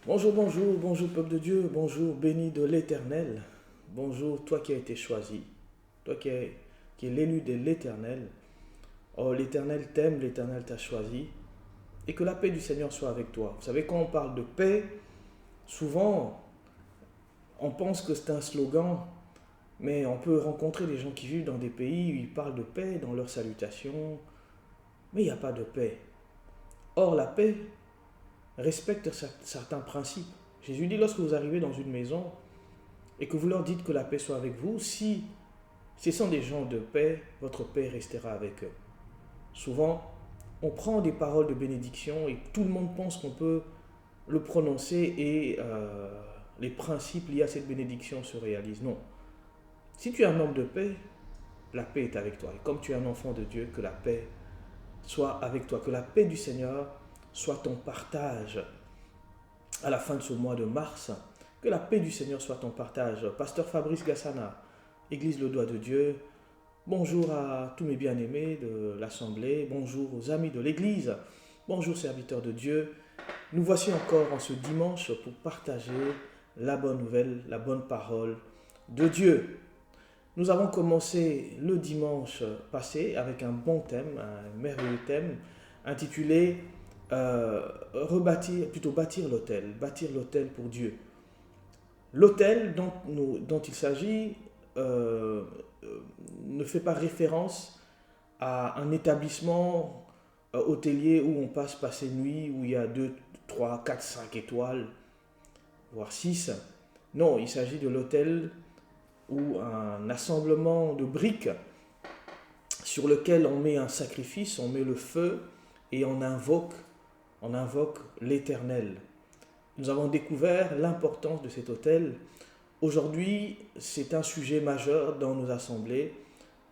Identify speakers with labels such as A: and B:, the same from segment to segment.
A: Bonjour, bonjour, bonjour peuple de Dieu, bonjour béni de l'Éternel, bonjour toi qui as été choisi, toi qui es l'élu de l'Éternel. Oh, l'Éternel t'aime, l'Éternel t'a choisi, et que la paix du Seigneur soit avec toi. Vous savez, quand on parle de paix, souvent on pense que c'est un slogan, mais on peut rencontrer des gens qui vivent dans des pays où ils parlent de paix dans leurs salutations, mais il n'y a pas de paix. Or, la paix respecte certains principes. Jésus dit, lorsque vous arrivez dans une maison, et que vous leur dites que la paix soit avec vous, si ce sont des gens de paix, votre paix restera avec eux. Souvent, on prend des paroles de bénédiction et tout le monde pense qu'on peut le prononcer et les principes liés à cette bénédiction se réalisent. Non. Si tu es un homme de paix, la paix est avec toi. Et comme tu es un enfant de Dieu, que la paix soit avec toi, que la paix du Seigneur soit ton partage à la fin de ce mois de mars. Que la paix du Seigneur soit ton partage. Pasteur Fabrice Gassana, Église le Doigt de Dieu, bonjour à tous mes bien-aimés de l'Assemblée, bonjour aux amis de l'Église, bonjour serviteurs de Dieu. Nous voici encore en ce dimanche pour partager la bonne nouvelle, la bonne parole de Dieu. Nous avons commencé le dimanche passé avec un bon thème, un merveilleux thème intitulé bâtir l'autel pour Dieu. L'autel dont il s'agit euh, ne fait pas référence à un établissement hôtelier où on passe passer nuit, où il y a 2, 3, 4, 5 étoiles, voire 6. Non, il s'agit de l'autel ou un assemblement de briques sur lequel on met un sacrifice, on met le feu et on invoque l'Éternel. Nous avons découvert l'importance de cet autel. Aujourd'hui, c'est un sujet majeur dans nos assemblées.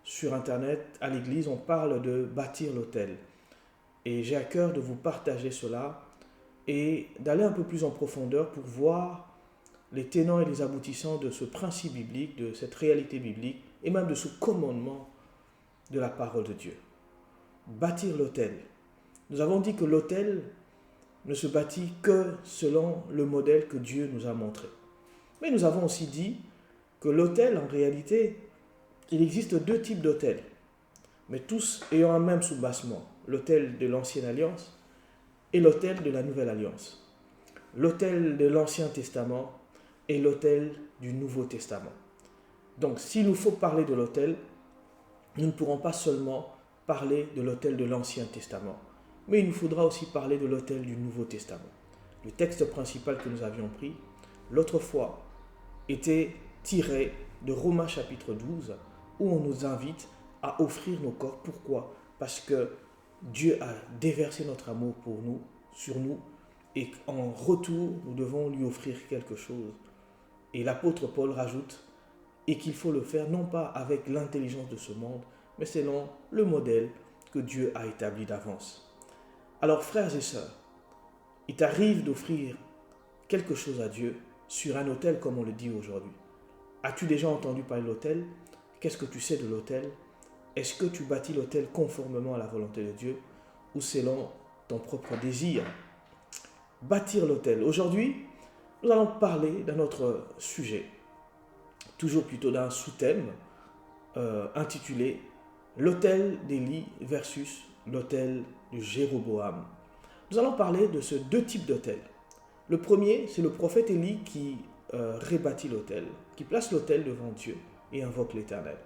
A: Sur Internet, à l'église, on parle de bâtir l'autel. Et j'ai à cœur de vous partager cela et d'aller un peu plus en profondeur pour voir les tenants et les aboutissants de ce principe biblique, de cette réalité biblique et même de ce commandement de la parole de Dieu. Bâtir l'autel. Nous avons dit que l'autel ne se bâtit que selon le modèle que Dieu nous a montré. Mais nous avons aussi dit que l'autel, en réalité, il existe deux types d'autels, mais tous ayant un même soubassement, l'autel de l'Ancienne Alliance et l'autel de la Nouvelle Alliance, l'autel de l'Ancien Testament et l'autel du Nouveau Testament. Donc, s'il nous faut parler de l'autel, nous ne pourrons pas seulement parler de l'autel de l'Ancien Testament, mais il nous faudra aussi parler de l'autel du Nouveau Testament. Le texte principal que nous avions pris l'autre fois était tiré de Romains chapitre 12, où on nous invite à offrir nos corps. Pourquoi? Parce que Dieu a déversé notre amour pour nous, sur nous, et en retour, nous devons lui offrir quelque chose. Et l'apôtre Paul rajoute, et qu'il faut le faire non pas avec l'intelligence de ce monde, mais selon le modèle que Dieu a établi d'avance. Alors frères et sœurs, il t'arrive d'offrir quelque chose à Dieu sur un autel comme on le dit aujourd'hui. As-tu déjà entendu parler de l'autel? Qu'est-ce que tu sais de l'autel? Est-ce que tu bâtis l'autel conformément à la volonté de Dieu ou selon ton propre désir? Bâtir l'autel. Aujourd'hui, nous allons parler d'un autre sujet, toujours plutôt d'un sous-thème intitulé l'autel d'Élie versus l'autel de Jéroboam. Nous allons parler de ces deux types d'autels. Le premier, c'est le prophète Élie qui rebâtit l'autel, qui place l'autel devant Dieu et invoque l'Éternel.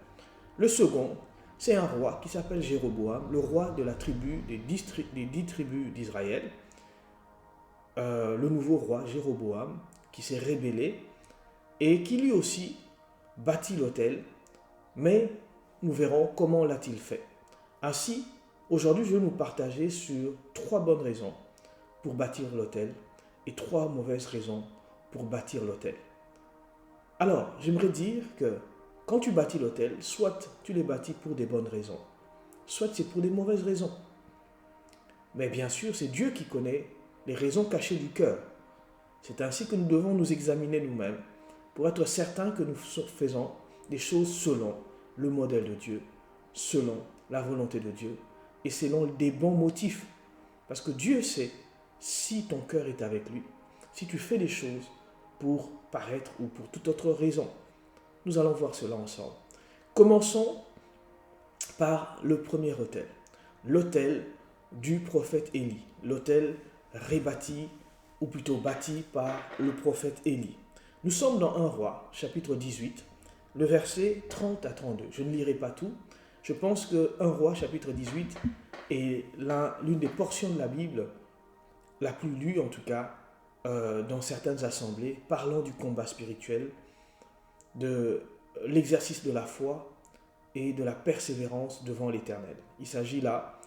A: Le second, c'est un roi qui s'appelle Jéroboam, le roi de la tribu des 10 tribus d'Israël, le nouveau roi Jéroboam qui s'est rébellé et qui lui aussi bâtit l'autel, mais nous verrons comment l'a-t-il fait. Ainsi, aujourd'hui, je vais nous partager sur 3 bonnes raisons pour bâtir l'autel et 3 mauvaises raisons pour bâtir l'autel. Alors, j'aimerais dire que quand tu bâtis l'autel, soit tu les bâtis pour des bonnes raisons, soit c'est pour des mauvaises raisons. Mais bien sûr, c'est Dieu qui connaît les raisons cachées du cœur. C'est ainsi que nous devons nous examiner nous-mêmes pour être certains que nous faisons des choses selon le modèle de Dieu, selon la volonté de Dieu et selon des bons motifs. Parce que Dieu sait si ton cœur est avec lui si tu fais des choses pour paraître ou pour toute autre raison. Nous allons voir cela ensemble. Commençons par le premier autel, l'autel du prophète Élie, l'autel rebâti ou plutôt bâti par le prophète Élie. Nous sommes dans 1 Roi, chapitre 18, le verset 30 à 32. Je ne lirai pas tout. Je pense que 1 Roi, chapitre 18, est l'une des portions de la Bible, la plus lue en tout cas, dans certaines assemblées, parlant du combat spirituel, de l'exercice de la foi et de la persévérance devant l'Éternel. Il s'agit là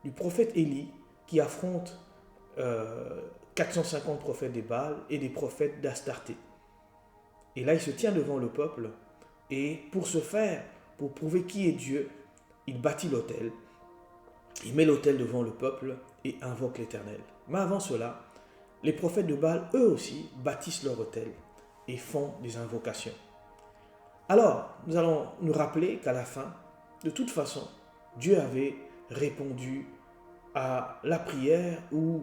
A: du prophète Élie qui affronte 450 prophètes des Baals et des prophètes d'Astarté. Et là, il se tient devant le peuple et pour ce faire, pour prouver qui est Dieu, il bâtit l'autel, il met l'autel devant le peuple et invoque l'Éternel. Mais avant cela, les prophètes de Baal, eux aussi, bâtissent leur autel et font des invocations. Alors, nous allons nous rappeler qu'à la fin, de toute façon, Dieu avait répondu à la prière ou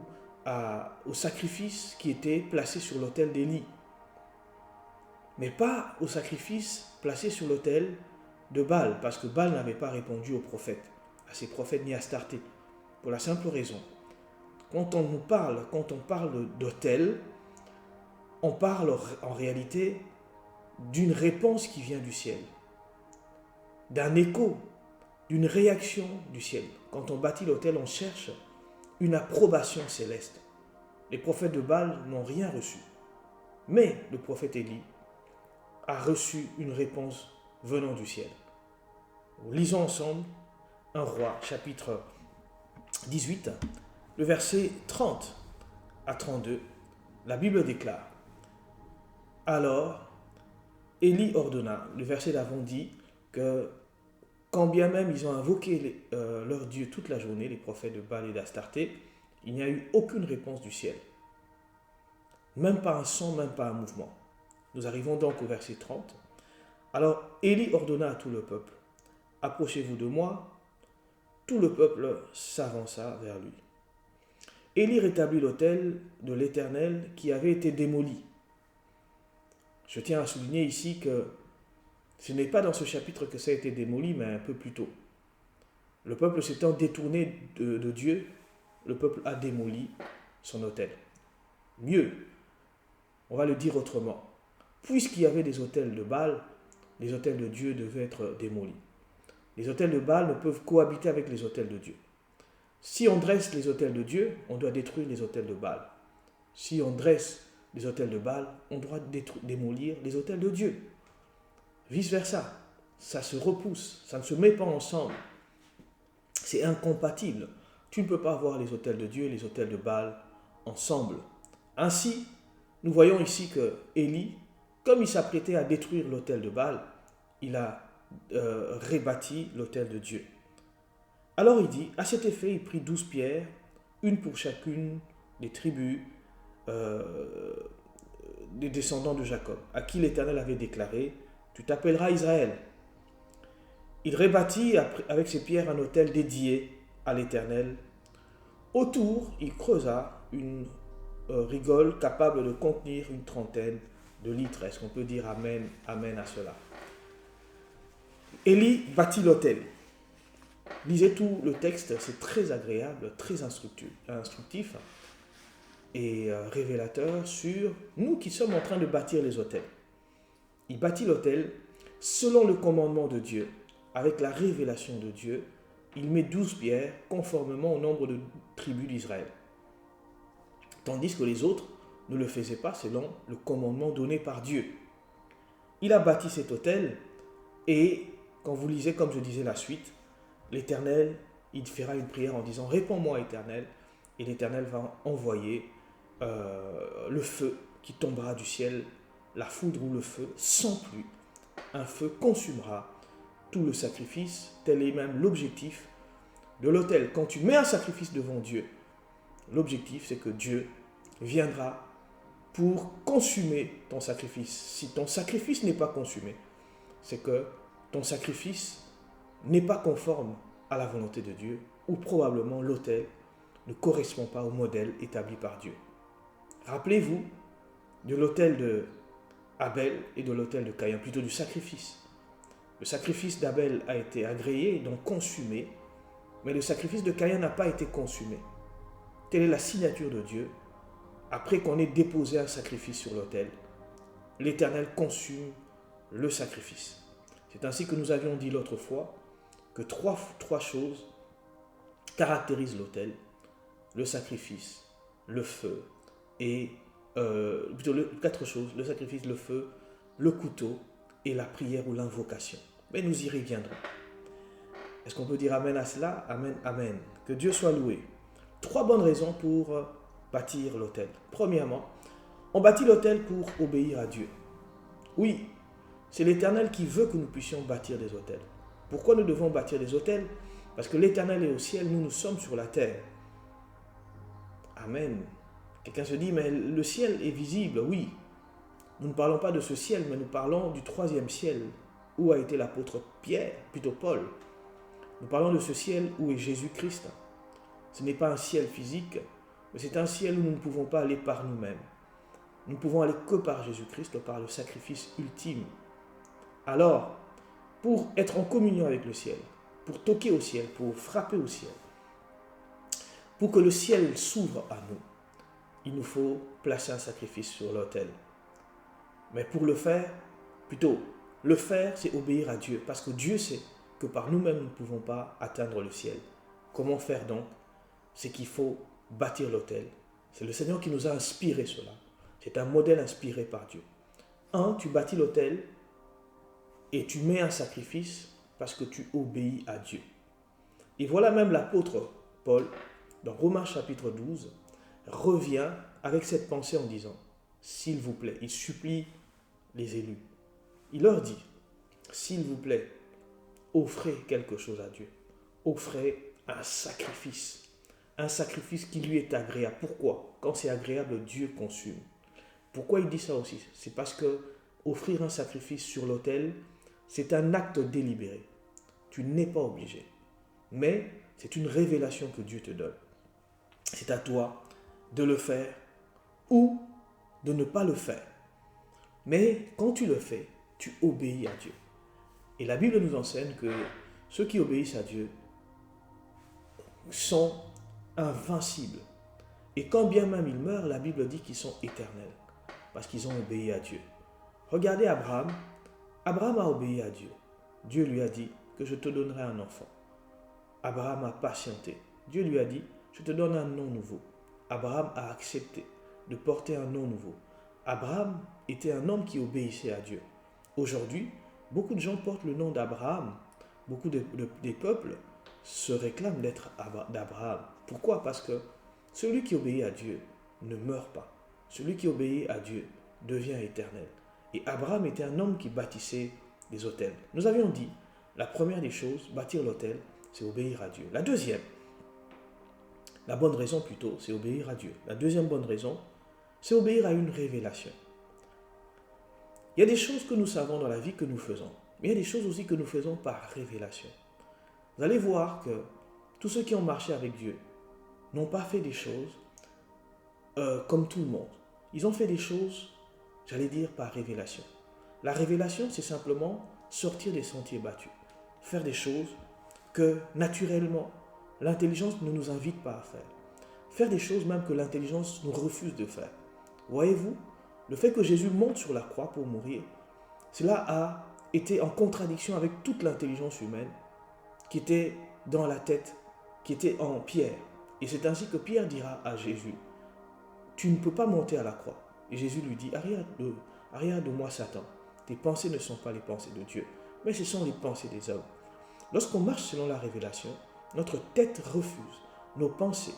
A: au sacrifice qui était placé sur l'autel d'Élie. Mais pas au sacrifice placé sur l'autel de Baal, parce que Baal n'avait pas répondu aux prophètes, à ses prophètes ni à Astarté, pour la simple raison. Quand on parle d'autel, on parle en réalité d'une réponse qui vient du ciel, d'un écho, d'une réaction du ciel. Quand on bâtit l'autel, on cherche une approbation céleste. Les prophètes de Baal n'ont rien reçu, mais le prophète Élie a reçu une réponse venant du ciel. Lisons ensemble 1 Roi, chapitre 18, le verset 30 à 32. La Bible déclare: Alors, Élie ordonna, le verset d'avant dit que quand bien même ils ont invoqué leur Dieu toute la journée, les prophètes de Baal et d'Astarté, il n'y a eu aucune réponse du ciel. Même pas un son, même pas un mouvement. Nous arrivons donc au verset 30. Alors Élie ordonna à tout le peuple: Approchez-vous de moi. Tout le peuple s'avança vers lui. Élie rétablit l'autel de l'Éternel qui avait été démoli. Je tiens à souligner ici que ce n'est pas dans ce chapitre que ça a été démoli, mais un peu plus tôt. Le peuple s'étant détourné de Dieu, le peuple a démoli son autel. Mieux, on va le dire autrement. Puisqu'il y avait des autels de Baal, les autels de Dieu devaient être démolis. Les autels de Baal ne peuvent cohabiter avec les autels de Dieu. Si on dresse les autels de Dieu, on doit détruire les autels de Baal. Si on dresse les autels de Baal, on doit démolir les autels de Dieu. Vice-versa, ça se repousse, ça ne se met pas ensemble. C'est incompatible. Tu ne peux pas avoir les autels de Dieu et les autels de Baal ensemble. Ainsi, nous voyons ici que Élie, comme il s'apprêtait à détruire l'autel de Baal, il a rebâti l'autel de Dieu. Alors il dit, à cet effet, il prit 12 pierres, une pour chacune des tribus des descendants de Jacob, à qui l'Éternel avait déclaré: Tu t'appelleras Israël. Il rebâtit avec ces pierres un autel dédié à l'Éternel. Autour, il creusa une rigole capable de contenir une trentaine de litres. Est-ce qu'on peut dire amen, amen à cela? Élie bâtit l'autel. Lisez tout le texte, c'est très agréable, très instructif et révélateur sur nous qui sommes en train de bâtir les autels. Il bâtit l'autel selon le commandement de Dieu, avec la révélation de Dieu. Il met 12 pierres conformément au nombre de tribus d'Israël. Tandis que les autres ne le faisaient pas selon le commandement donné par Dieu. Il a bâti cet autel et quand vous lisez, comme je disais la suite, l'Éternel, il fera une prière en disant: Réponds-moi, Éternel, et l'Éternel va envoyer le feu qui tombera du ciel, la foudre ou le feu, sans pluie. Un feu consumera tout le sacrifice, tel est même l'objectif de l'autel. Quand tu mets un sacrifice devant Dieu, l'objectif c'est que Dieu viendra pour consumer ton sacrifice. Si ton sacrifice n'est pas consumé, c'est que ton sacrifice n'est pas conforme à la volonté de Dieu, ou probablement l'autel ne correspond pas au modèle établi par Dieu. Rappelez-vous de l'autel de Abel et de l'autel de Caïn, plutôt du sacrifice. Le sacrifice d'Abel a été agréé, donc consumé, mais le sacrifice de Caïn n'a pas été consumé. Telle est la signature de Dieu. Après qu'on ait déposé un sacrifice sur l'autel, l'Éternel consume le sacrifice. C'est ainsi que nous avions dit l'autre fois que trois choses caractérisent l'autel: le sacrifice, le feu et quatre choses: le sacrifice, le feu, le couteau et la prière ou l'invocation. Mais nous y reviendrons. Est-ce qu'on peut dire amen à cela? Amen, amen. Que Dieu soit loué. 3 bonnes raisons pour bâtir l'autel. Premièrement, on bâtit l'autel pour obéir à Dieu. Oui, c'est l'Éternel qui veut que nous puissions bâtir des autels. Pourquoi nous devons bâtir des autels? Parce que l'Éternel est au ciel, nous sommes sur la terre. Amen. Quelqu'un se dit, mais le ciel est visible. Oui, nous ne parlons pas de ce ciel, mais nous parlons du 3e ciel, où a été l'apôtre Pierre, plutôt Paul. Nous parlons de ce ciel où est Jésus-Christ. Ce n'est pas un ciel physique, mais c'est un ciel où nous ne pouvons pas aller par nous-mêmes. Nous ne pouvons aller que par Jésus-Christ, par le sacrifice ultime. Alors, pour être en communion avec le ciel, pour toquer au ciel, pour frapper au ciel, pour que le ciel s'ouvre à nous, il nous faut placer un sacrifice sur l'autel. Mais pour le faire, c'est obéir à Dieu, parce que Dieu sait que par nous-mêmes, nous ne pouvons pas atteindre le ciel. Comment faire donc? C'est qu'il faut bâtir l'autel. C'est le Seigneur qui nous a inspiré cela. C'est un modèle inspiré par Dieu. Tu bâtis l'autel et tu mets un sacrifice parce que tu obéis à Dieu. Et voilà même l'apôtre Paul, dans Romains chapitre 12, revient avec cette pensée en disant, s'il vous plaît, il supplie les élus. Il leur dit, s'il vous plaît, offrez quelque chose à Dieu. Offrez un sacrifice qui lui est agréable. Pourquoi? Quand c'est agréable, Dieu consume. Pourquoi il dit ça aussi? C'est parce que offrir un sacrifice sur l'autel, c'est un acte délibéré. Tu n'es pas obligé. Mais c'est une révélation que Dieu te donne. C'est à toi de le faire ou de ne pas le faire. Mais quand tu le fais, tu obéis à Dieu. Et la Bible nous enseigne que ceux qui obéissent à Dieu sont invincibles. Et quand bien même ils meurent, la Bible dit qu'ils sont éternels, parce qu'ils ont obéi à Dieu. Regardez Abraham. Abraham a obéi à Dieu. Dieu lui a dit que je te donnerai un enfant. Abraham a patienté. Dieu lui a dit, je te donne un nom nouveau. Abraham a accepté de porter un nom nouveau. Abraham était un homme qui obéissait à Dieu. Aujourd'hui, beaucoup de gens portent le nom d'Abraham. Beaucoup des peuples se réclament d'être d'Abraham. Pourquoi? Parce que celui qui obéit à Dieu ne meurt pas. Celui qui obéit à Dieu devient éternel. Et Abraham était un homme qui bâtissait des autels. Nous avions dit, la première des choses, bâtir l'autel, c'est obéir à Dieu. La bonne raison plutôt, c'est obéir à Dieu. La deuxième bonne raison, c'est obéir à une révélation. Il y a des choses que nous savons dans la vie que nous faisons, mais il y a des choses aussi que nous faisons par révélation. Vous allez voir que tous ceux qui ont marché avec Dieu n'ont pas fait des choses comme tout le monde. Ils ont fait des choses, j'allais dire, par révélation. La révélation, c'est simplement sortir des sentiers battus, faire des choses que naturellement l'intelligence ne nous invite pas à faire des choses même que l'intelligence nous refuse de faire. Voyez-vous, le fait que Jésus monte sur la croix pour mourir, cela a été en contradiction avec toute l'intelligence humaine qui était dans la tête, qui était en Pierre. Et c'est ainsi que Pierre dira à Jésus, tu ne peux pas monter à la croix. Et Jésus lui dit, arrière de moi Satan, tes pensées ne sont pas les pensées de Dieu, mais ce sont les pensées des hommes. Lorsqu'on marche selon la révélation, notre tête refuse, nos pensées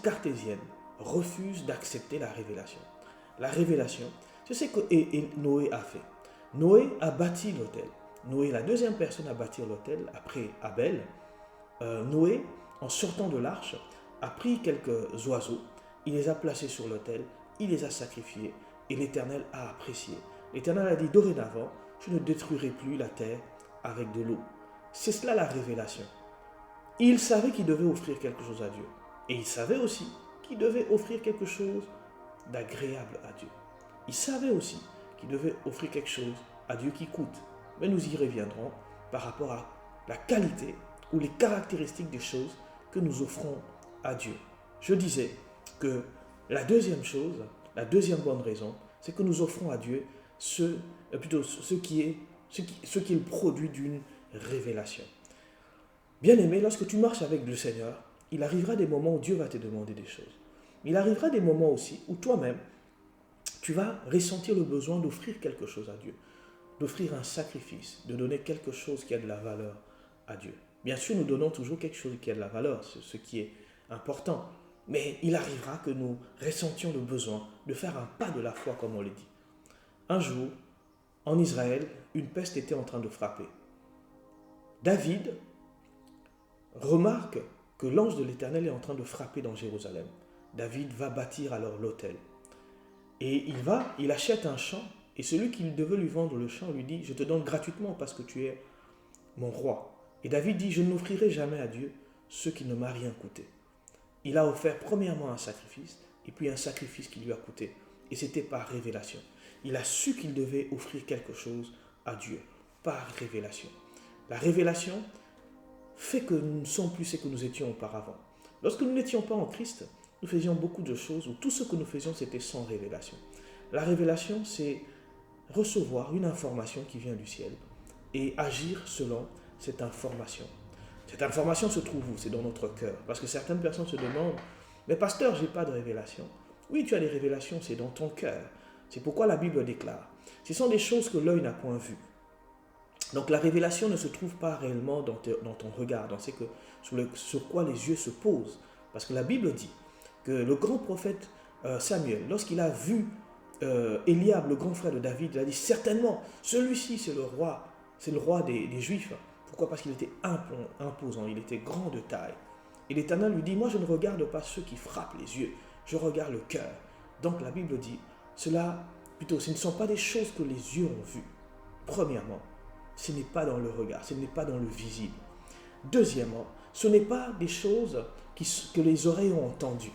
A: cartésiennes refusent d'accepter la révélation. La révélation, c'est ce que Noé a fait. Noé a bâti l'autel. Noé, la deuxième personne à bâtir l'autel, après Abel. Noé, en sortant de l'arche, a pris quelques oiseaux, il les a placés sur l'autel, il les a sacrifiés, et l'Éternel a apprécié. L'Éternel a dit, dorénavant, je ne détruirai plus la terre avec de l'eau. C'est cela la révélation. Il savait qu'il devait offrir quelque chose à Dieu. Et il savait aussi qu'il devait offrir quelque chose d'agréable à Dieu. Il savait aussi qu'il devait offrir quelque chose à Dieu qui coûte. Mais nous y reviendrons par rapport à la qualité ou les caractéristiques des choses que nous offrons à Dieu. Je disais que la deuxième chose, la deuxième bonne raison, c'est que nous offrons à Dieu ce qui est le produit d'une révélation. Bien-aimé, lorsque tu marches avec le Seigneur, il arrivera des moments où Dieu va te demander des choses. Il arrivera des moments aussi où toi-même, tu vas ressentir le besoin d'offrir quelque chose à Dieu, d'offrir un sacrifice, de donner quelque chose qui a de la valeur à Dieu. Bien sûr, nous donnons toujours quelque chose qui a de la valeur, c'est ce qui est important. Mais il arrivera que nous ressentions le besoin de faire un pas de la foi, comme on le dit. Un jour, en Israël, une peste était en train de frapper. David remarque que l'ange de l'Éternel est en train de frapper dans Jérusalem. David va bâtir alors l'autel. Et il achète un champ, et celui qui devait lui vendre le champ lui dit « Je te donne gratuitement parce que tu es mon roi. » Et David dit « Je n'offrirai jamais à Dieu ce qui ne m'a rien coûté. » Il a offert premièrement un sacrifice, et puis un sacrifice qui lui a coûté. Et c'était par révélation. Il a su qu'il devait offrir quelque chose à Dieu, par révélation. La révélation fait que nous ne sommes plus ce que nous étions auparavant. Lorsque nous n'étions pas en Christ, nous faisions beaucoup de choses où tout ce que nous faisions, c'était sans révélation. La révélation, c'est recevoir une information qui vient du ciel et agir selon cette information. Cette information se trouve où? C'est dans notre cœur. Parce que certaines personnes se demandent, mais pasteur, je n'ai pas de révélation. Oui, tu as des révélations, c'est dans ton cœur. C'est pourquoi la Bible déclare. Ce sont des choses que l'œil n'a point vues. Donc la révélation ne se trouve pas réellement dans ton regard, sur quoi les yeux se posent. Parce que la Bible dit que le grand prophète Samuel, lorsqu'il a vu Eliab, le grand frère de David, il a dit certainement, celui-ci c'est le roi des Juifs. Pourquoi? Parce qu'il était imposant, il était grand de taille. Et l'Éternel lui dit, moi je ne regarde pas ceux qui frappent les yeux, je regarde le cœur. Donc la Bible dit, ce ne sont pas des choses que les yeux ont vues. Premièrement, ce n'est pas dans le regard, ce n'est pas dans le visible. Deuxièmement, ce n'est pas des choses que les oreilles ont entendues.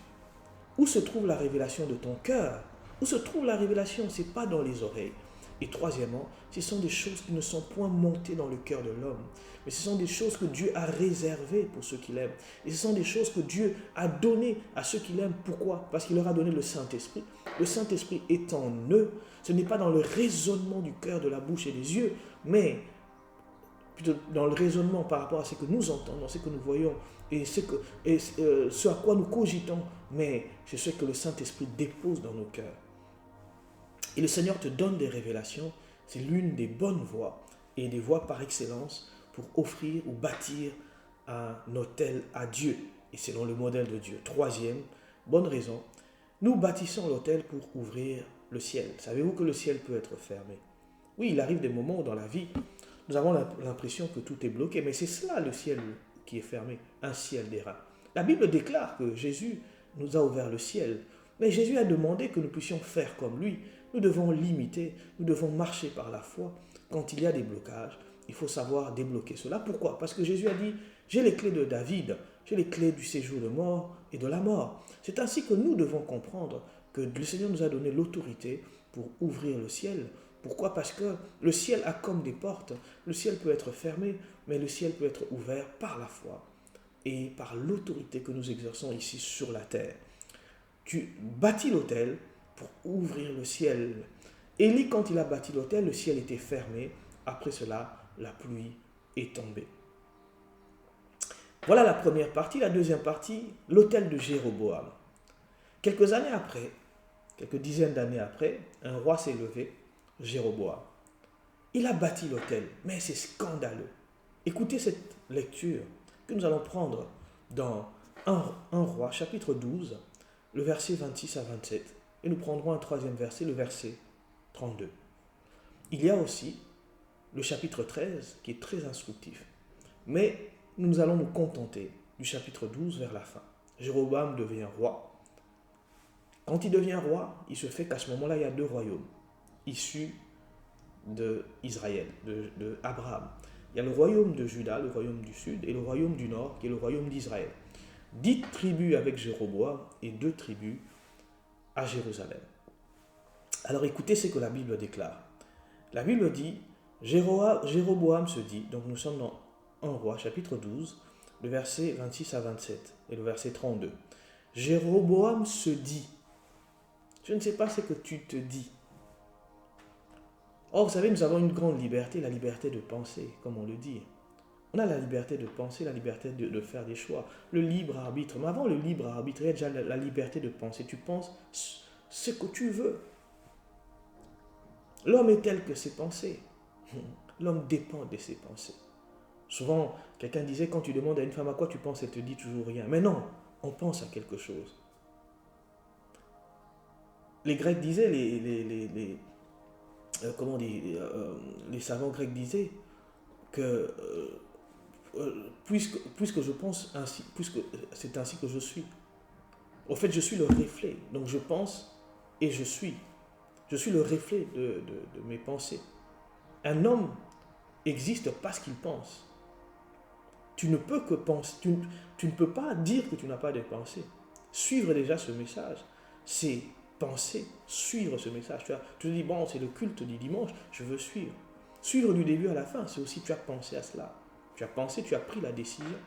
A: Où se trouve la révélation de ton cœur? Où se trouve la révélation? Ce n'est pas dans les oreilles. Et troisièmement, ce sont des choses qui ne sont point montées dans le cœur de l'homme, mais ce sont des choses que Dieu a réservées pour ceux qu'il aime. Et ce sont des choses que Dieu a données à ceux qu'il aime. Pourquoi? Parce qu'il leur a donné le Saint-Esprit. Le Saint-Esprit est en eux. Ce n'est pas dans le raisonnement du cœur, de la bouche et des yeux, mais plutôt dans le raisonnement par rapport à ce que nous entendons, ce que nous voyons et ce à quoi nous cogitons, mais c'est ce que le Saint-Esprit dépose dans nos cœurs. Et le Seigneur te donne des révélations, c'est l'une des bonnes voies et des voies par excellence pour offrir ou bâtir un autel à Dieu, et selon le modèle de Dieu. Troisième, bonne raison, nous bâtissons l'autel pour ouvrir le ciel. Savez-vous que le ciel peut être fermé? Oui, il arrive des moments où dans la vie, nous avons l'impression que tout est bloqué, mais c'est cela le ciel qui est fermé, un ciel d'airain. La Bible déclare que Jésus nous a ouvert le ciel, mais Jésus a demandé que nous puissions faire comme lui. Nous devons limiter, nous devons marcher par la foi. Quand il y a des blocages, il faut savoir débloquer cela. Pourquoi? Parce que Jésus a dit, j'ai les clés de David, j'ai les clés du séjour de mort et de la mort. C'est ainsi que nous devons comprendre que le Seigneur nous a donné l'autorité pour ouvrir le ciel. Pourquoi? Parce que le ciel a comme des portes. Le ciel peut être fermé, mais le ciel peut être ouvert par la foi et par l'autorité que nous exerçons ici sur la terre. Tu bâtis l'autel pour ouvrir le ciel. Élie, quand il a bâti l'autel, le ciel était fermé. Après cela, la pluie est tombée. Voilà la première partie. La deuxième partie, l'autel de Jéroboam. Quelques années après, quelques dizaines d'années après, un roi s'est levé, Jéroboam. Il a bâti l'autel, mais c'est scandaleux. Écoutez cette lecture que nous allons prendre dans 1 roi, chapitre 12, le verset 26 à 27. Et nous prendrons un troisième verset, le verset 32. Il y a aussi le chapitre 13 qui est très instructif. Mais nous allons nous contenter du chapitre 12 vers la fin. Jéroboam devient roi. Quand il devient roi, il se fait qu'à ce moment-là, il y a deux royaumes issus d'Israël, de Abraham. Il y a le royaume de Juda, le royaume du sud, et le royaume du nord, qui est le royaume d'Israël. 10 tribus avec Jéroboam et 2 tribus à Jérusalem. Alors écoutez ce que la Bible déclare. La Bible dit, Jéroboam se dit, donc nous sommes dans 1 Roi, chapitre 12, le verset 26 à 27 et le verset 32. Jéroboam se dit, je ne sais pas ce que tu te dis. Or, vous savez, nous avons une grande liberté, la liberté de penser, comme on le dit. On a la liberté de penser, la liberté de faire des choix, le libre arbitre. Mais avant le libre arbitre, il y a déjà la liberté de penser. Tu penses ce que tu veux. L'homme est tel que ses pensées. L'homme dépend de ses pensées. Souvent, quelqu'un disait, quand tu demandes à une femme à quoi tu penses, elle te dit toujours rien. Mais non, on pense à quelque chose. Les Grecs disaient, les savants grecs disaient que puisque je pense ainsi, puisque c'est ainsi que je suis. Au fait, je suis le reflet. Donc je pense et je suis. Je suis le reflet de mes pensées. Un homme existe parce qu'il pense. Tu ne peux que penser. Tu ne peux pas dire que tu n'as pas de pensée. Suivre déjà ce message, c'est penser, suivre ce message. Tu te dis, bon, c'est le culte du dimanche, je veux suivre. Suivre du début à la fin, c'est aussi tu as pensé à cela. Tu as pensé, tu as pris la décision.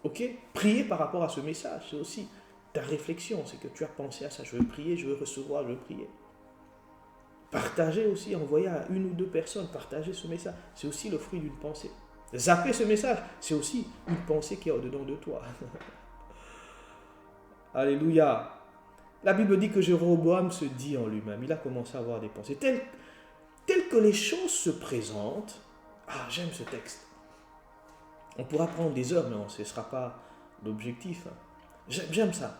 A: Ok? Prier par rapport à ce message, c'est aussi ta réflexion, c'est que tu as pensé à ça. Je veux prier, je veux recevoir, je veux prier. Partager aussi, envoyer à une ou deux personnes, partager ce message, c'est aussi le fruit d'une pensée. Zapper ce message, c'est aussi une pensée qui est au-dedans de toi. Alléluia. La Bible dit que Jéroboam se dit en lui-même, il a commencé à avoir des pensées telles que les choses se présentent. Ah, j'aime ce texte. On pourra prendre des heures, mais ce ne sera pas l'objectif. J'aime ça.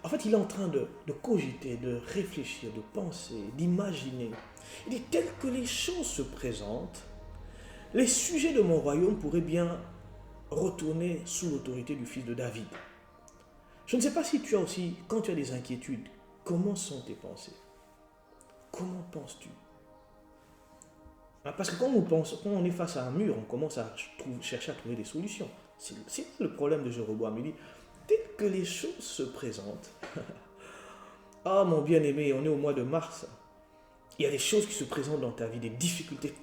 A: En fait, il est en train de cogiter, de réfléchir, de penser, d'imaginer. Il dit, tel que les choses se présentent, les sujets de mon royaume pourraient bien retourner sous l'autorité du fils de David. Je ne sais pas si tu as aussi, quand tu as des inquiétudes, comment sont tes pensées? Comment penses-tu? Parce que quand on est face à un mur, on commence à chercher à trouver des solutions. C'est le problème de Jéroboam. Il dit, dès que les choses se présentent, ah mon bien-aimé, on est au mois de mars, il y a des choses qui se présentent dans ta vie, des difficultés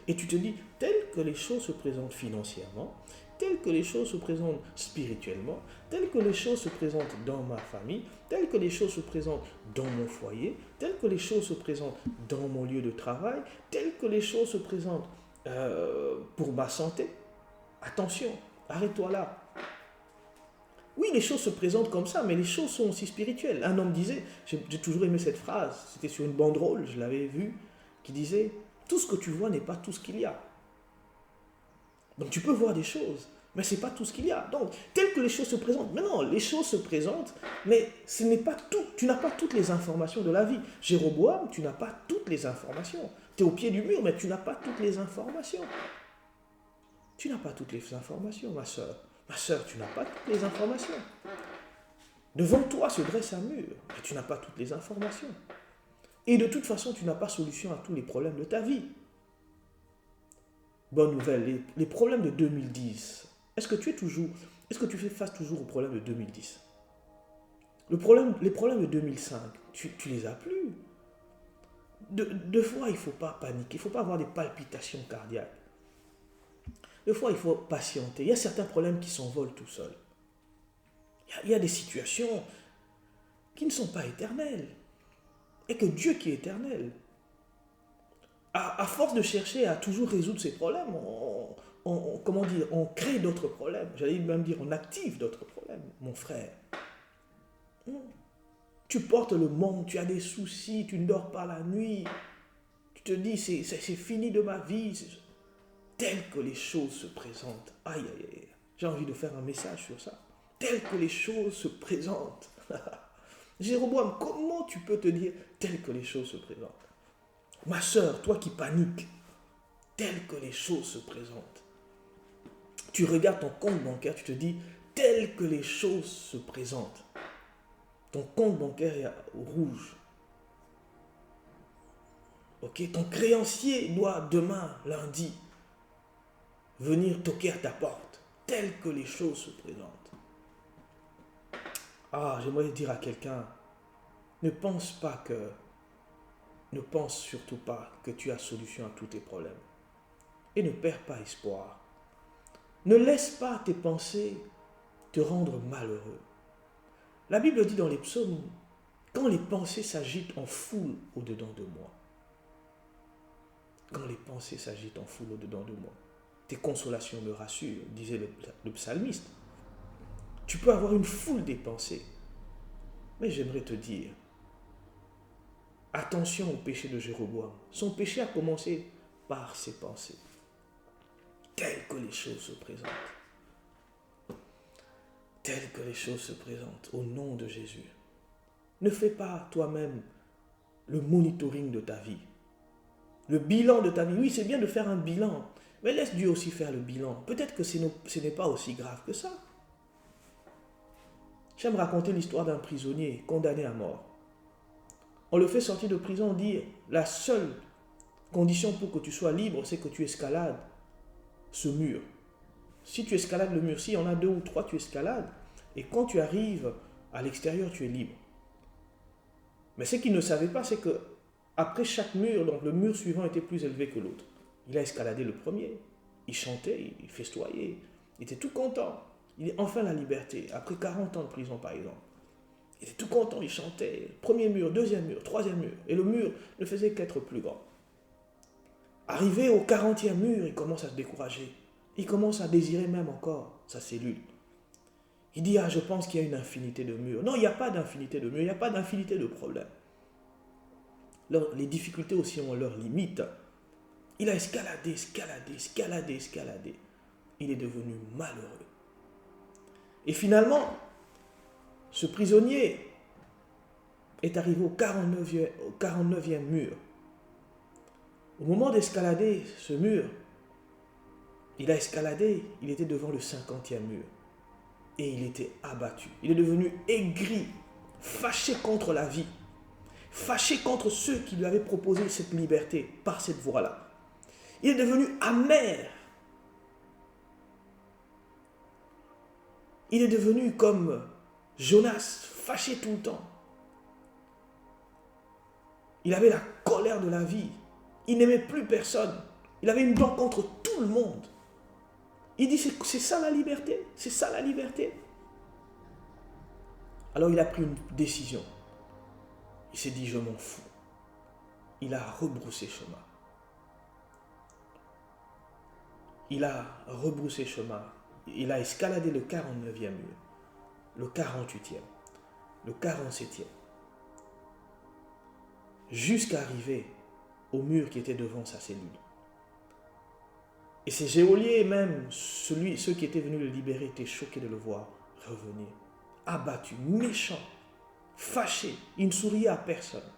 A: et tu te dis, telles que les choses se présentent financièrement, telles que les choses se présentent spirituellement, telles que les choses se présentent dans ma famille, telles que les choses se présentent dans mon foyer, telles que les choses se présentent dans mon lieu de travail, telles que les choses se présentent pour ma santé. Attention, arrête-toi là. Oui, les choses se présentent comme ça, mais les choses sont aussi spirituelles. Un homme disait, j'ai toujours aimé cette phrase, c'était sur une banderole, je l'avais vue, qui disait, tout ce que tu vois n'est pas tout ce qu'il y a. Donc tu peux voir des choses, mais ce n'est pas tout ce qu'il y a. Donc, tel que les choses se présentent, mais non, les choses se présentent, mais ce n'est pas tout. Tu n'as pas toutes les informations de la vie. Jéroboam, tu n'as pas toutes les informations. Tu es au pied du mur, mais tu n'as pas toutes les informations. Tu n'as pas toutes les informations, ma soeur. Ma soeur, tu n'as pas toutes les informations. Devant toi se dresse un mur, mais tu n'as pas toutes les informations. Et de toute façon, tu n'as pas solution à tous les problèmes de ta vie. Bonne nouvelle, les problèmes de 2010, est-ce que tu fais face toujours aux problèmes de 2010? Les problèmes de 2005, tu les as plus. Deux fois, il ne faut pas paniquer, il ne faut pas avoir des palpitations cardiaques. Deux fois, il faut patienter. Il y a certains problèmes qui s'envolent tout seuls. Il y a des situations qui ne sont pas éternelles. Et que Dieu qui est éternel, à force de chercher à toujours résoudre ces problèmes, on crée d'autres problèmes. J'allais même dire, on active d'autres problèmes, mon frère. Tu portes le monde, tu as des soucis, tu ne dors pas la nuit. Tu te dis, c'est fini de ma vie. Telles que les choses se présentent. Aïe, aïe, aïe. J'ai envie de faire un message sur ça. Telles que les choses se présentent. Jéroboam, comment tu peux te dire telles que les choses se présentent? Ma soeur, toi qui paniques, telles que les choses se présentent. Tu regardes ton compte bancaire, tu te dis, telles que les choses se présentent. Ton compte bancaire est rouge. Ok, ton créancier doit demain, lundi, venir toquer à ta porte, telles que les choses se présentent. Ah, j'aimerais dire à quelqu'un, Ne pense surtout pas que tu as solution à tous tes problèmes. Et ne perds pas espoir. Ne laisse pas tes pensées te rendre malheureux. La Bible dit dans les psaumes, quand les pensées s'agitent en foule au-dedans de moi, quand les pensées s'agitent en foule au-dedans de moi, tes consolations me rassurent, disait le psalmiste. Tu peux avoir une foule des pensées, mais j'aimerais te dire, attention au péché de Jéroboam. Son péché a commencé par ses pensées, telles que les choses se présentent. Telles que les choses se présentent, au nom de Jésus. Ne fais pas toi-même le monitoring de ta vie, le bilan de ta vie. Oui, c'est bien de faire un bilan, mais laisse Dieu aussi faire le bilan. Peut-être que ce n'est pas aussi grave que ça. J'aime raconter l'histoire d'un prisonnier condamné à mort. On le fait sortir de prison, on dit, la seule condition pour que tu sois libre, c'est que tu escalades ce mur. Si tu escalades le mur, s'il y en a 2 ou 3, tu escalades, et quand tu arrives à l'extérieur, tu es libre. Mais ce qu'il ne savait pas, c'est que après chaque mur, donc le mur suivant était plus élevé que l'autre. Il a escaladé le premier, il chantait, il festoyait, il était tout content. Il est enfin la liberté, après 40 ans de prison par exemple. Il était tout content, il chantait, premier mur, deuxième mur, troisième mur, et le mur ne faisait qu'être plus grand. Arrivé au 40e mur, il commence à se décourager. Il commence à désirer même encore sa cellule. Il dit, je pense qu'il y a une infinité de murs. Non, il n'y a pas d'infinité de murs, il n'y a pas d'infinité de problèmes. Les difficultés aussi ont leurs limites. Il a escaladé. Il est devenu malheureux. Et finalement, ce prisonnier est arrivé au 49e mur. Au moment d'escalader ce mur, il a escaladé, il était devant le 50e mur. Et il était abattu. Il est devenu aigri, fâché contre la vie, fâché contre ceux qui lui avaient proposé cette liberté par cette voie-là. Il est devenu amer. Il est devenu comme Jonas, fâché tout le temps. Il avait la colère de la vie. Il n'aimait plus personne. Il avait une dent contre tout le monde. Il dit, c'est ça la liberté? C'est ça la liberté? Alors il a pris une décision. Il s'est dit, je m'en fous. Il a rebroussé chemin. Il a rebroussé chemin. Il a escaladé le 49e mur, le 48e, le 47e, jusqu'à arriver au mur qui était devant sa cellule. Et ces geôliers, même ceux qui étaient venus le libérer, étaient choqués de le voir revenir, abattu, méchant, fâché. Il ne souriait à personne.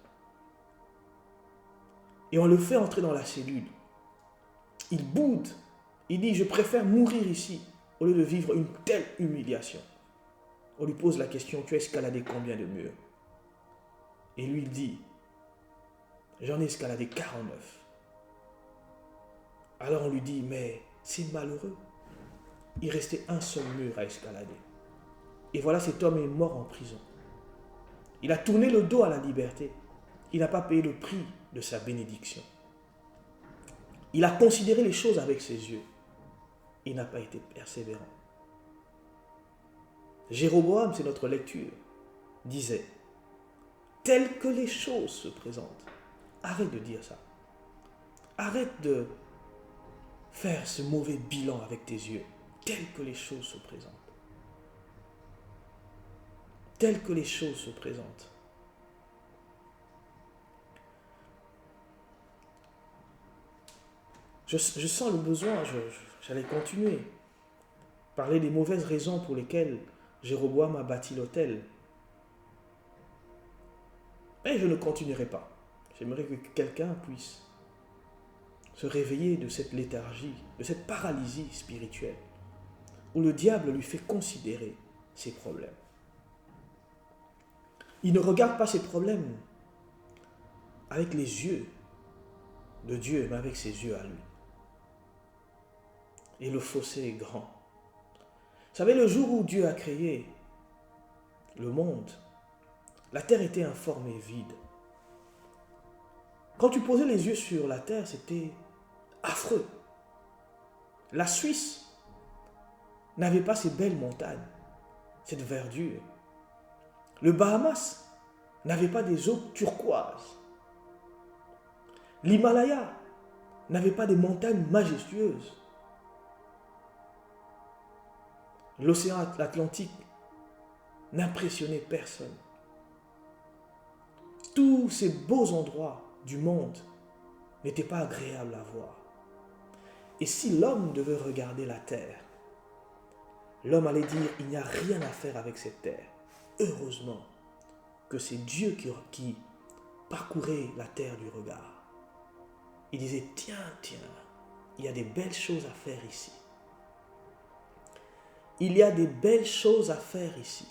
A: Et on le fait entrer dans la cellule. Il boude. Il dit, je préfère mourir ici au lieu de vivre une telle humiliation. On lui pose la question, tu as escaladé combien de murs? Et lui, il dit, j'en ai escaladé 49. Alors on lui dit, mais c'est malheureux. Il restait un seul mur à escalader. Et voilà, cet homme est mort en prison. Il a tourné le dos à la liberté. Il n'a pas payé le prix de sa bénédiction. Il a considéré les choses avec ses yeux. Il n'a pas été persévérant. Jéroboam, c'est notre lecture, disait, telles que les choses se présentent. Arrête de dire ça. Arrête de faire ce mauvais bilan avec tes yeux. Telles que les choses se présentent. Telles que les choses se présentent. Je sens le besoin, j'allais continuer. Parler des mauvaises raisons pour lesquelles Jéroboam a bâti l'autel. Mais je ne continuerai pas. J'aimerais que quelqu'un puisse se réveiller de cette léthargie, de cette paralysie spirituelle, où le diable lui fait considérer ses problèmes. Il ne regarde pas ses problèmes avec les yeux de Dieu, mais avec ses yeux à lui. Et le fossé est grand. Vous savez, le jour où Dieu a créé le monde, La terre était informe et vide. Quand tu posais les yeux sur la terre, c'était affreux. La Suisse n'avait pas ces belles montagnes, cette verdure. Le Bahamas n'avait pas des eaux turquoises. L'Himalaya n'avait pas des montagnes majestueuses. L'océan Atlantique n'impressionnait personne. Tous ces beaux endroits du monde n'étaient pas agréables à voir. Et si l'homme devait regarder la terre, l'homme allait dire, il n'y a rien à faire avec cette terre. Heureusement que c'est Dieu qui parcourait la terre du regard. Il disait, tiens, il y a des belles choses à faire ici. Il y a des belles choses à faire ici.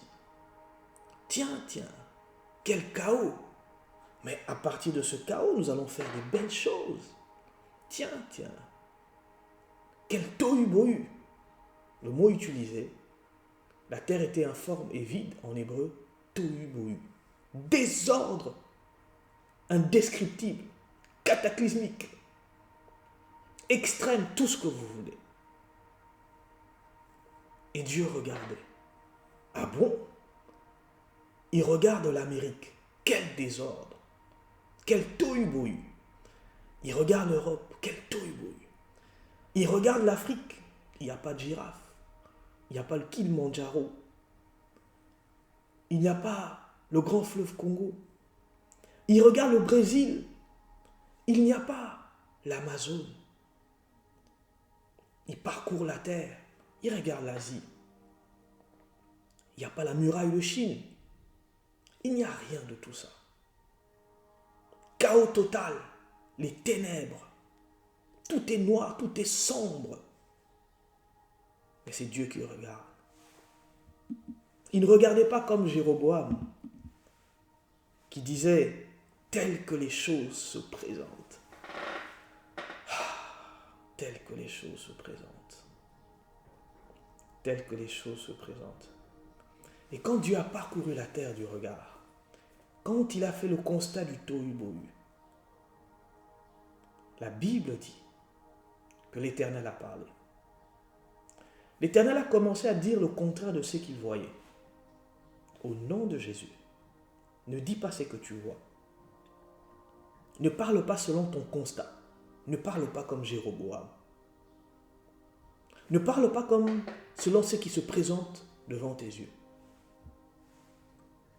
A: Tiens, quel chaos. Mais à partir de ce chaos, nous allons faire des belles choses. Tiens, quel tohu-bohu. Le mot utilisé, la terre était informe et vide en hébreu, tohu-bohu. Désordre indescriptible, cataclysmique, extrême, tout ce que vous voulez. Et Dieu regardait. Ah bon? Il regarde l'Amérique. Quel désordre. Quel tohu-bohu. Il regarde l'Europe. Quel tohu-bohu. Il regarde l'Afrique. Il n'y a pas de girafe. Il n'y a pas le Kilimandjaro. Il n'y a pas le grand fleuve Congo. Il regarde le Brésil. Il n'y a pas l'Amazone. Il parcourt la terre. Il regarde l'Asie. Il n'y a pas la muraille de Chine. Il n'y a rien de tout ça. Chaos total, les ténèbres. Tout est noir, tout est sombre. Mais c'est Dieu qui regarde. Il ne regardait pas comme Jéroboam, qui disait, telles que les choses se présentent. Telles que les choses se présentent. Telles que les choses se présentent. Et quand Dieu a parcouru la terre du regard, quand il a fait le constat du tohu-bohu, la Bible dit que l'Éternel a parlé. L'Éternel a commencé à dire le contraire de ce qu'il voyait. Au nom de Jésus, ne dis pas ce que tu vois. Ne parle pas selon ton constat. Ne parle pas comme Jéroboam. Ne parle pas comme selon ce qui se présente devant tes yeux.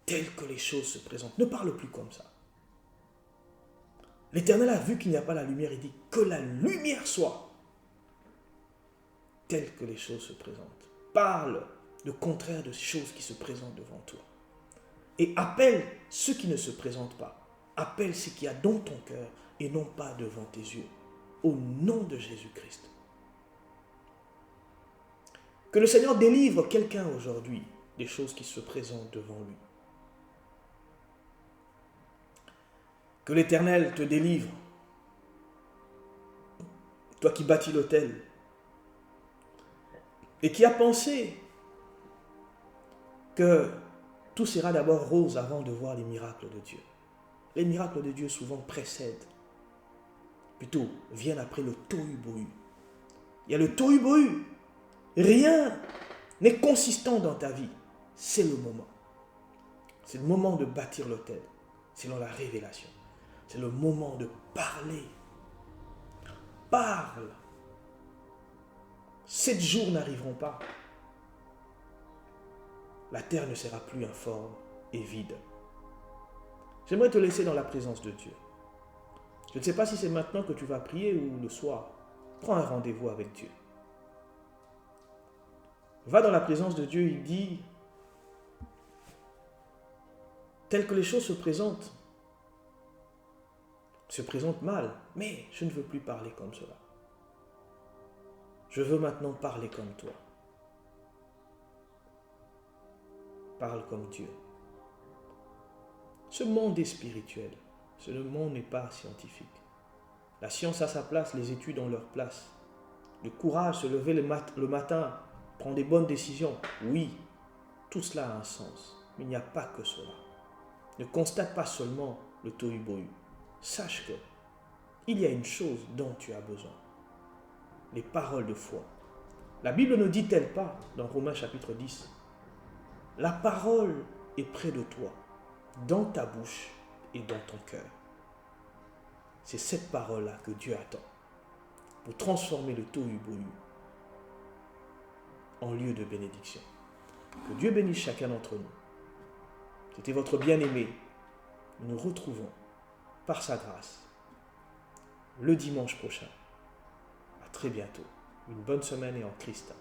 A: Telles que les choses se présentent. Ne parle plus comme ça. L'Éternel a vu qu'il n'y a pas la lumière. Il dit que la lumière soit. Telles que les choses se présentent. Parle le contraire de ces choses qui se présentent devant toi. Et appelle ceux qui ne se présentent pas. Appelle ce qu'il y a dans ton cœur et non pas devant tes yeux. Au nom de Jésus-Christ. Que le Seigneur délivre quelqu'un aujourd'hui des choses qui se présentent devant lui. Que l'Éternel te délivre. Toi qui bâtis l'autel et qui as pensé que tout sera d'abord rose avant de voir les miracles de Dieu. Les miracles de Dieu souvent précèdent, plutôt viennent après le tohu-bohu. Il y a le tohu-bohu. Rien n'est consistant dans ta vie. C'est le moment. C'est le moment de bâtir l'autel, selon la révélation. C'est le moment de parler. Parle. 7 jours n'arriveront pas. La terre ne sera plus informe et vide. J'aimerais te laisser dans la présence de Dieu. Je ne sais pas si c'est maintenant que tu vas prier ou le soir. Prends un rendez-vous avec Dieu. Va dans la présence de Dieu, il dit, telles que les choses se présentent mal, mais je ne veux plus parler comme cela. Je veux maintenant parler comme toi. Parle comme Dieu. Ce monde est spirituel. Ce monde n'est pas scientifique. La science a sa place, les études ont leur place. Le courage, se lever le matin, prendre des bonnes décisions, oui, tout cela a un sens. Mais il n'y a pas que cela. Ne constate pas seulement le tohu-bohu. Sache que il y a une chose dont tu as besoin. Les paroles de foi. La Bible ne dit-elle pas dans Romains chapitre 10, la parole est près de toi, dans ta bouche et dans ton cœur. C'est cette parole-là que Dieu attend pour transformer le tohu-bohu en lieu de bénédiction. Que Dieu bénisse chacun d'entre nous. C'était votre bien-aimé. Nous nous retrouvons par sa grâce le dimanche prochain. À très bientôt. Une bonne semaine et en Christ.